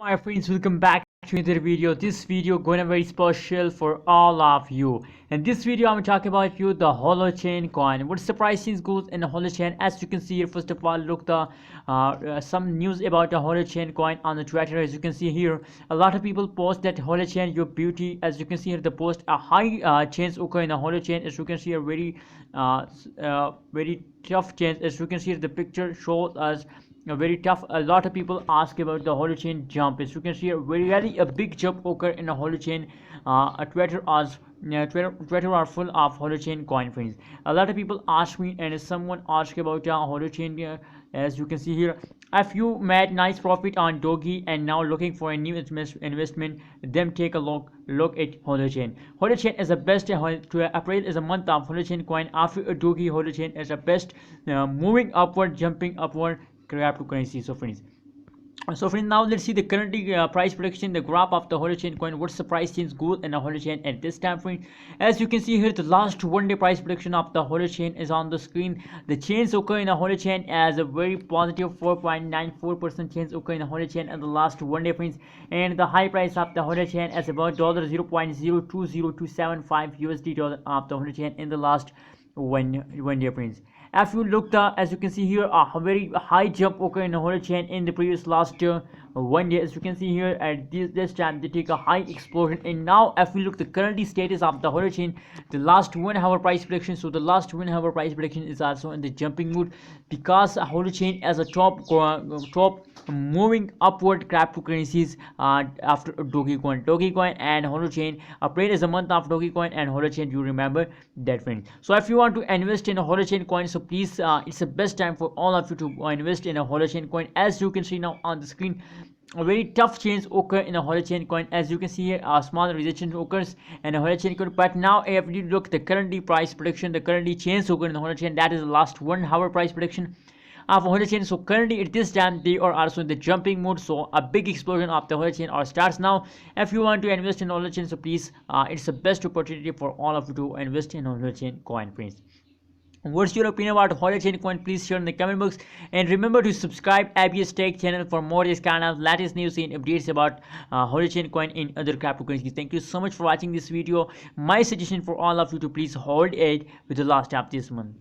My friends, welcome back to another video. This video gonna very special for all of you. In this video I'm talking about you the Holochain coin. What's the pricing goes in the Holochain? As you can see here, first of all, look the some news about the Holochain coin on the Twitter. As you can see here, a lot of people post that Holochain your beauty. As you can see here, the post a high chance occur in the Holochain. As you can see, a very tough chance. As you can see here, the picture shows us very tough. A lot of people ask about the Holochain jump. As you can see, really a big jump occur in a Holochain. Twitter are full of Holochain coin, friends. A lot of people ask me, and someone asked about Holochain. As you can see here, if you made nice profit on Dogi and now looking for a new investment, then take a look at Holochain. Holochain is the best. April is a month of Holochain coin. After a Dogi, Holochain is the best, moving upward, jumping upward cryptocurrency. So friends, now let's see the currently price prediction, the graph of the Holochain coin. What's the price change goal in the Holochain at this time frame? As you can see here, the last 1 day price prediction of the Holochain is on the screen. The change occur in the Holochain as a very positive 4.94% change occur in the Holochain in the last 1 day, friends, and the high price of the Holochain is about $0.020275 USD dollar of the Holochain in the last one day, friends. If you look as you can see here, a very high jump occur in the Holochain in the previous last 1 day. As you can see here, at this time they take a high explosion. And now if we look the currently status of the Holochain, the last 1 hour price prediction, so the last 1 hour price prediction is also in the jumping mood, because Holochain as a top moving upward cryptocurrencies after Dogecoin and Holochain. April is a month of Dogecoin and Holochain, you remember that, friend. So if you want to invest in a Holochain coin, so please, it's the best time for all of you to invest in a Holochain coin. As you can see now on the screen, a very tough change occur in a Holochain coin. As you can see here, a small rejection occurs in a Holochain coin. But now if you look the currently price prediction, the currently change occur in the Holochain, that is the last 1 hour price prediction of Holochain. So currently at this time they are also in the jumping mode, so a big explosion of the Holochain or starts now. If you want to invest in Holochain, so please, it's the best opportunity for all of you to invest in Holochain coin, friends. What's your opinion about Holochain coin? Please share in the comment box, and remember to subscribe ABS Tech channel for more this kind of latest news and updates about Holochain coin in other cryptocurrencies. Thank you so much for watching this video. My suggestion for all of you to please hold it with the last of this month.